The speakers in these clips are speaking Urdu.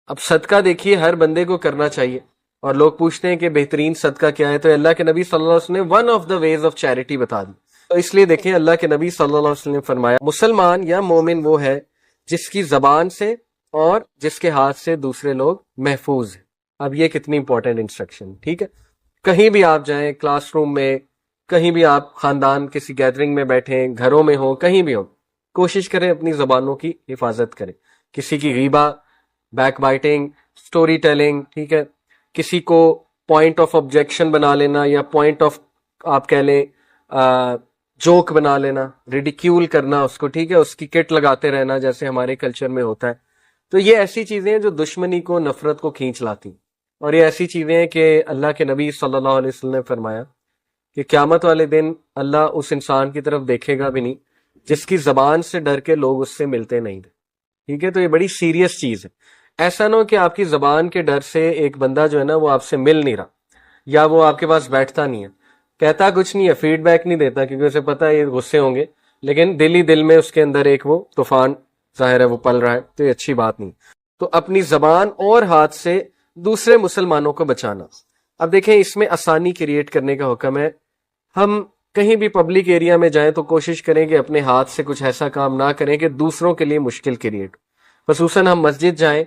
اب صدقہ دیکھیے ہر بندے کو کرنا چاہیے، اور لوگ پوچھتے ہیں کہ بہترین صدقہ کیا ہے، تو اللہ کے نبی صلی اللہ علیہ وسلم نے one of the ways of charity بتا دی. تو اس لیے دیکھیں اللہ کے نبی صلی اللہ علیہ وسلم نے فرمایا مسلمان یا مومن وہ ہے جس کی زبان سے اور جس کے ہاتھ سے دوسرے لوگ محفوظ ہیں. اب یہ کتنی امپورٹنٹ انسٹرکشن. ٹھیک ہے، کہیں بھی آپ جائیں، کلاس روم میں، کہیں بھی آپ خاندان کسی گیدرنگ میں بیٹھیں، گھروں میں ہوں، کہیں بھی ہوں، کوشش کریں اپنی زبانوں کی حفاظت کریں. کسی کی غیبہ، بیک بائٹنگ، سٹوری ٹیلنگ، ٹھیک ہے، کسی کو پوائنٹ آف آبجیکشن بنا لینا یا پوائنٹ آف آپ کہہ لیں جوک بنا لینا، ریڈیکیول کرنا اس کو، ٹھیک ہے، اس کی کٹ لگاتے رہنا جیسے ہمارے کلچر میں ہوتا ہے. تو یہ ایسی چیزیں ہیں جو دشمنی کو، نفرت کو کھینچ لاتی، اور یہ ایسی چیزیں ہیں کہ اللہ کے نبی صلی اللہ علیہ وسلم نے فرمایا کہ قیامت والے دن اللہ اس انسان کی طرف دیکھے گا بھی نہیں جس کی زبان سے ڈر کے لوگ اس سے ملتے نہیں تھے. ٹھیک ہے، تو یہ بڑی سیریس چیز ہے. ایسا نہ ہو کہ آپ کی زبان کے ڈر سے ایک بندہ جو ہے نا وہ آپ سے مل نہیں رہا، یا وہ آپ کے پاس بیٹھتا نہیں ہے، کہتا کچھ نہیں ہے، فیڈ بیک نہیں دیتا کیونکہ اسے پتا ہے یہ غصے ہوں گے، لیکن دل ہی دل میں اس کے اندر ایک وہ طوفان ظاہر ہے وہ پل رہا ہے. تو یہ اچھی بات نہیں. تو اپنی زبان اور ہاتھ سے دوسرے مسلمانوں کو بچانا. اب دیکھیں اس میں آسانی کریٹ کرنے کا حکم ہے. ہم کہیں بھی پبلک ایریا میں جائیں تو کوشش کریں کہ اپنے ہاتھ سے کچھ ایسا کام نہ کریں کہ دوسروں کے لیے مشکل کریٹ. خصوصاً ہم مسجد جائیں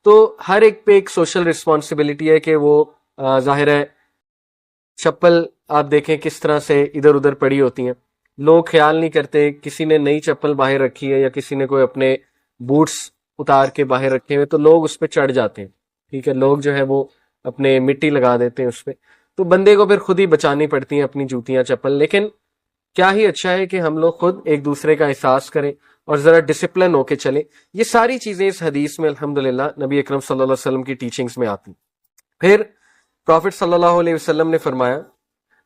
تو ہر ایک پہ ایک سوشل رسپانسبلٹی ہے کہ وہ ظاہر ہے چپل آپ دیکھیں کس طرح سے ادھر ادھر پڑی ہوتی ہیں، لوگ خیال نہیں کرتے. کسی نے نئی چپل باہر رکھی ہے یا کسی نے کوئی اپنے بوٹس اتار کے باہر رکھے ہوئے تو لوگ اس پہ چڑھ جاتے ہیں. ٹھیک ہے، لوگ جو ہے وہ اپنے مٹی لگا دیتے ہیں اس پہ، تو بندے کو پھر خود ہی بچانی پڑتی ہیں اپنی جوتیاں چپل. لیکن کیا ہی اچھا ہے کہ ہم لوگ خود ایک دوسرے کا احساس کریں اور ذرا ڈسپلن ہو کے چلیں. یہ ساری چیزیں اس حدیث میں الحمدللہ نبی اکرم صلی اللہ علیہ وسلم کی ٹیچنگز میں آتی. پھر پروفٹ صلی اللہ علیہ وسلم نے فرمایا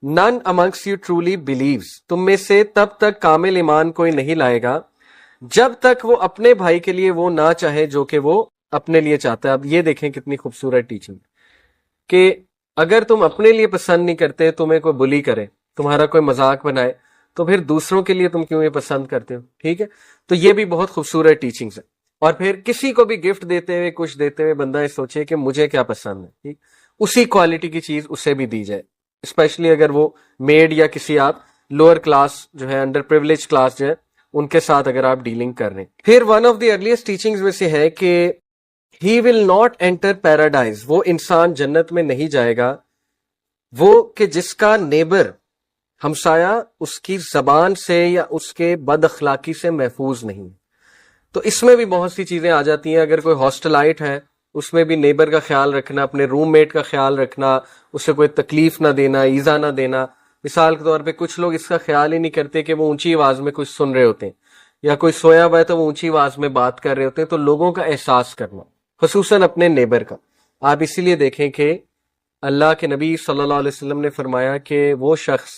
none amongst you truly believes، تم میں سے تب تک کامل ایمان کوئی نہیں لائے گا جب تک وہ اپنے بھائی کے لیے وہ نہ چاہے جو کہ وہ اپنے لیے چاہتا ہے. اب یہ دیکھیں کتنی خوبصورت ٹیچنگ کہ اگر تم اپنے لیے پسند نہیں کرتے، تمہیں کوئی بلی کرے، تمہارا کوئی مذاق بنائے، تو پھر دوسروں کے لیے تم کیوں یہ پسند کرتے ہو. ٹھیک ہے، تو یہ بھی بہت خوبصورت ٹیچنگز ہے. اور پھر کسی کو بھی گفٹ دیتے ہوئے، کچھ دیتے ہوئے بندہ یہ سوچے کہ مجھے کیا پسند ہے، ٹھیک، اسی کوالٹی کی چیز اسے بھی دی جائے، اسپیشلی اگر وہ میڈ یا کسی آپ لوور کلاس جو ہے، انڈر پریولیج کلاس جو ہے، ان کے ساتھ اگر آپ ڈیلنگ کر رہے ہیں. پھر one of the earliest teachings میں سے ہے کہ ہی ول ناٹ انٹر پیراڈائز، وہ انسان جنت میں نہیں جائے گا وہ کہ جس کا نیبر، ہمسایہ، اس کی زبان سے یا اس کے بد اخلاقی سے محفوظ نہیں. تو اس میں بھی بہت سی چیزیں آ جاتی ہیں. اگر کوئی ہاسٹلائٹ ہے اس میں بھی نیبر کا خیال رکھنا، اپنے روم میٹ کا خیال رکھنا، اسے کوئی تکلیف نہ دینا، ایذا نہ دینا. مثال کے طور پہ کچھ لوگ اس کا خیال ہی نہیں کرتے کہ وہ اونچی آواز میں کچھ سن رہے ہوتے ہیں، یا کوئی سویا ہوا ہے تو وہ اونچی آواز میں بات کر رہے ہوتے ہیں. تو لوگوں کا احساس کرنا، خصوصاً اپنے نیبر کا. آپ اسی لیے دیکھیں کہ اللہ کے نبی صلی اللہ علیہ وسلم نے فرمایا کہ وہ شخص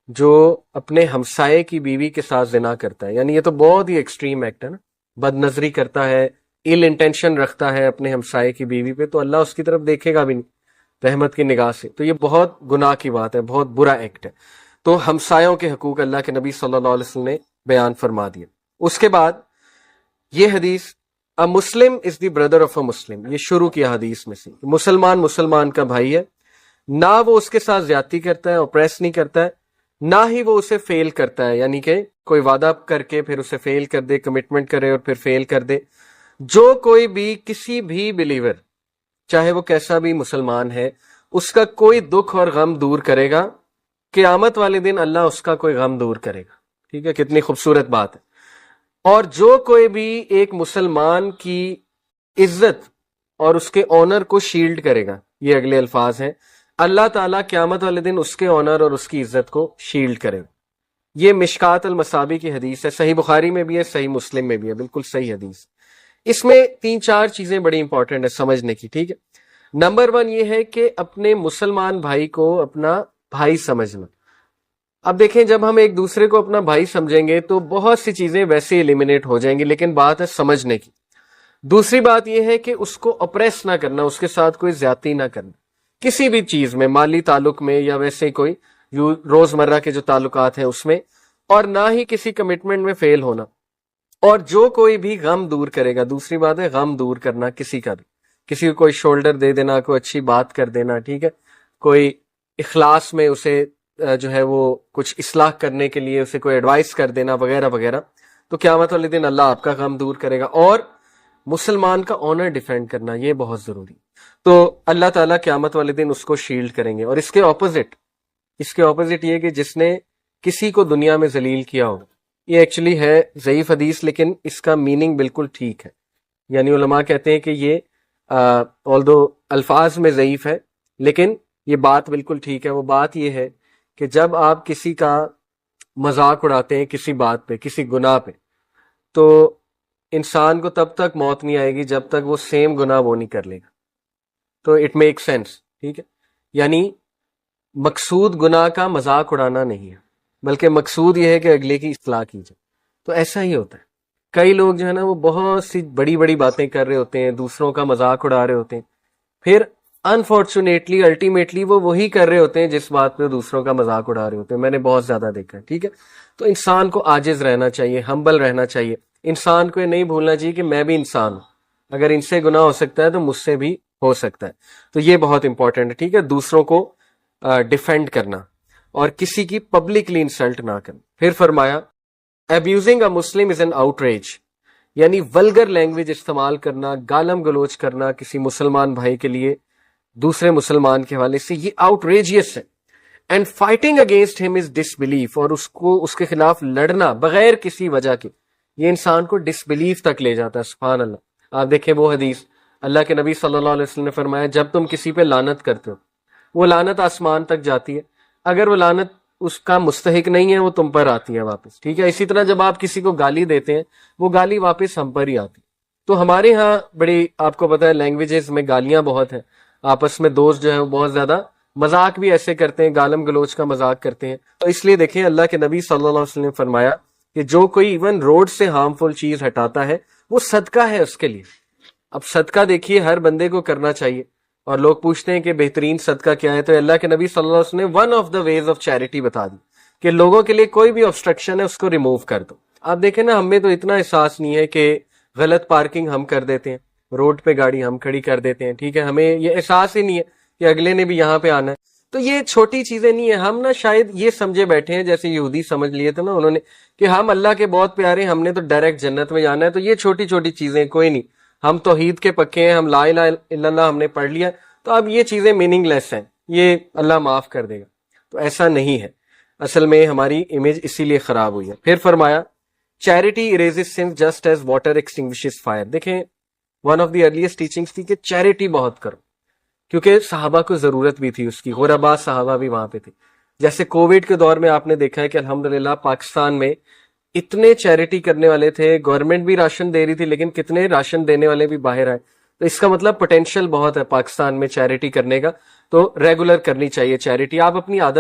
جو اپنے ہمسائے کی بیوی کے ساتھ زنا کرتا ہے، یعنی یہ تو بہت ہی ایکسٹریم ایکٹ ہے نا، بد نظری کرتا ہے، ایل انٹینشن رکھتا ہے اپنے ہمسائے کی بیوی پہ، تو اللہ اس کی طرف دیکھے گا بھی نہیں رحمت کی نگاہ سے. تو یہ بہت گناہ کی بات ہے، بہت برا ایکٹ ہے. تو ہمسایوں کے حقوق اللہ کے نبی صلی اللہ علیہ وسلم نے بیان فرما دیا. اس کے بعد یہ حدیث A Muslim is the brother of a Muslim، یہ شروع کیا حدیث میں سے، مسلمان مسلمان کا بھائی ہے، نہ وہ اس کے ساتھ زیادتی کرتا ہے، اوپریس نہیں کرتا ہے، نہ ہی وہ اسے فیل کرتا ہے، یعنی کہ کوئی وعدہ کر کے پھر اسے فیل کر دے، کمٹمنٹ کرے اور پھر فیل کر دے. جو کوئی بھی کسی بھی بلیور، چاہے وہ کیسا بھی مسلمان ہے، اس کا کوئی دکھ اور غم دور کرے گا، قیامت والے دن اللہ اس کا کوئی غم دور کرے گا. ٹھیک ہے، کتنی خوبصورت بات ہے. اور جو کوئی بھی ایک مسلمان کی عزت اور اس کے آنر کو شیلڈ کرے گا، یہ اگلے الفاظ ہیں، اللہ تعالیٰ قیامت والے دن اس کے آنر اور اس کی عزت کو شیلڈ کرے گا. یہ مشکات المصابی کی حدیث ہے، صحیح بخاری میں بھی ہے، صحیح مسلم میں بھی ہے، بالکل صحیح حدیث. اس میں 3-4 چیزیں بڑی امپورٹنٹ ہے سمجھنے کی. ٹھیک ہے، نمبر 1 یہ ہے کہ اپنے مسلمان بھائی کو اپنا بھائی سمجھنا. اب دیکھیں جب ہم ایک دوسرے کو اپنا بھائی سمجھیں گے تو بہت سی چیزیں ویسے ایلیمینیٹ ہو جائیں گی، لیکن بات ہے سمجھنے کی. دوسری بات یہ ہے کہ اس کو اپریس نہ کرنا، اس کے ساتھ کوئی زیادتی نہ کرنا کسی بھی چیز میں، مالی تعلق میں یا ویسے کوئی روزمرہ کے جو تعلقات ہیں اس میں، اور نہ ہی کسی کمٹمنٹ میں فیل ہونا. اور جو کوئی بھی غم دور کرے گا، دوسری بات ہے غم دور کرنا کسی کا بھی، کسی کو کوئی شولڈر دے دینا، کوئی اچھی بات کر دینا، ٹھیک ہے، کوئی اخلاص میں اسے جو ہے وہ کچھ اصلاح کرنے کے لیے اسے کوئی ایڈوائس کر دینا وغیرہ وغیرہ، تو قیامت والے دن اللہ آپ کا غم دور کرے گا۔ اور مسلمان کا آنر ڈیفینڈ کرنا یہ بہت ضروری، تو اللہ تعالیٰ قیامت والے دن اس کو شیلڈ کریں گے۔ اور اس کے اپوزٹ یہ کہ جس نے کسی کو دنیا میں ذلیل کیا ہو، یہ ایکچولی ہے ضعیف حدیث لیکن اس کا میننگ بالکل ٹھیک ہے، یعنی علماء کہتے ہیں کہ یہ آلدو الفاظ میں ضعیف ہے لیکن یہ بات بالکل ٹھیک ہے۔ وہ بات یہ ہے کہ جب آپ کسی کا مذاق اڑاتے ہیں کسی بات پہ، کسی گناہ پہ، تو انسان کو تب تک موت نہیں آئے گی جب تک وہ سیم گناہ وہ نہیں کر لے گا۔ تو اٹ میک سینس، ٹھیک ہے، یعنی مقصود گناہ کا مذاق اڑانا نہیں ہے، بلکہ مقصود یہ ہے کہ اگلے کی اصلاح کی جائے۔ تو ایسا ہی ہوتا ہے، کئی لوگ جو ہے نا وہ بہت سی بڑی بڑی باتیں کر رہے ہوتے ہیں، دوسروں کا مذاق اڑا رہے ہوتے ہیں، پھر انفارچونیٹلی الٹیمیٹلی وہ وہی کر رہے ہوتے ہیں جس بات پہ دوسروں کا مذاق اڑا رہے ہوتے ہیں۔ میں نے بہت زیادہ دیکھا ہے، ٹھیک ہے۔ تو انسان کو عاجز رہنا چاہیے، ہمبل رہنا چاہیے، انسان کو یہ نہیں بھولنا چاہیے کہ میں بھی انسان ہوں، اگر ان سے گناہ ہو سکتا ہے تو مجھ سے بھی ہو سکتا ہے۔ تو یہ بہت امپورٹنٹ ہے، ٹھیک ہے، دوسروں کو ڈیفینڈ کرنا اور کسی کی پبلکلی انسلٹ نہ کرنا۔ پھر فرمایا abusing a Muslim is an outreach, یعنی ولگر لینگویج استعمال کرنا، گالم گلوچ کرنا کسی مسلمان بھائی کے لیے دوسرے مسلمان کے حوالے سے، یہ آؤٹریجیس ہے۔ اینڈ فائٹنگ اگینسٹ ہم از ڈس بلیف، اور اس کے خلاف لڑنا بغیر کسی وجہ کے، یہ انسان کو ڈس بلیف تک لے جاتا ہے۔ سبحان اللہ، آپ دیکھیں وہ حدیث اللہ کے نبی صلی اللہ علیہ وسلم نے فرمایا جب تم کسی پہ لعنت کرتے ہو، وہ لعنت آسمان تک جاتی ہے، اگر وہ لعنت اس کا مستحق نہیں ہے وہ تم پر آتی ہے واپس، ٹھیک ہے۔ اسی طرح جب آپ کسی کو گالی دیتے ہیں وہ گالی واپس ہم پر ہی آتی۔ تو ہمارے ہاں بڑی، آپ کو پتا ہے، لینگویجز میں گالیاں بہت ہیں، آپس میں دوست جو ہیں وہ بہت زیادہ مذاق بھی ایسے کرتے ہیں، گالم گلوچ کا مذاق کرتے ہیں۔ تو اس لیے دیکھیں اللہ کے نبی صلی اللہ علیہ وسلم نے فرمایا کہ جو کوئی ایون روڈ سے ہارمفل چیز ہٹاتا ہے وہ صدقہ ہے اس کے لیے۔ اب صدقہ دیکھیے ہر بندے کو کرنا چاہیے، اور لوگ پوچھتے ہیں کہ بہترین صدقہ کیا ہے، تو اللہ کے نبی صلی اللہ علیہ وسلم نے one of the ways of charity بتا دی کہ لوگوں کے لیے کوئی بھی آبسٹرکشن ہے اس کو ریموو کر دو۔ آپ دیکھیں نا، ہمیں تو اتنا احساس نہیں ہے کہ غلط پارکنگ ہم کر دیتے ہیں، روڈ پہ گاڑی ہم کھڑی کر دیتے ہیں، ٹھیک ہے، ہمیں یہ احساس ہی نہیں ہے کہ اگلے نے بھی یہاں پہ آنا ہے۔ تو یہ چھوٹی چیزیں نہیں ہیں، ہم نا شاید یہ سمجھے بیٹھے ہیں جیسے یہودی سمجھ لیے تھے نا انہوں نے کہ ہم اللہ کے بہت پیارے، ہم نے تو ڈائریکٹ جنت میں جانا ہے۔ تو یہ چھوٹی چھوٹی چیزیں کوئی نہیں، ہم توحید کے پکے ہیں، ہم لا الہ الا اللہ ہم نے پڑھ لیا، تو اب یہ چیزیں میننگ لیس ہیں، یہ اللہ معاف کر دے گا۔ تو ایسا نہیں ہے، اصل میں ہماری امیج اسی لیے خراب ہوئی ہے۔ پھر فرمایا charity erases sins just as water extinguishes fire. دیکھیں one of the earliest teachings تھی کہ چیریٹی بہت کرو، کیونکہ صحابہ کو ضرورت بھی تھی اس کی، غربا صحابہ بھی وہاں پہ تھے۔ جیسے کووڈ کے دور میں آپ نے دیکھا ہے کہ الحمدللہ پاکستان میں اتنے چیریٹی کرنے والے تھے، گورنمنٹ بھی راشن دے رہی تھی لیکن کتنے راشن دینے والے بھی باہر آئے۔ تو اس کا مطلب پوٹینشیل بہت ہے پاکستان میں چیریٹی کرنے کا، تو ریگولر کرنی چاہیے چیریٹی۔ آپ اپنی عادت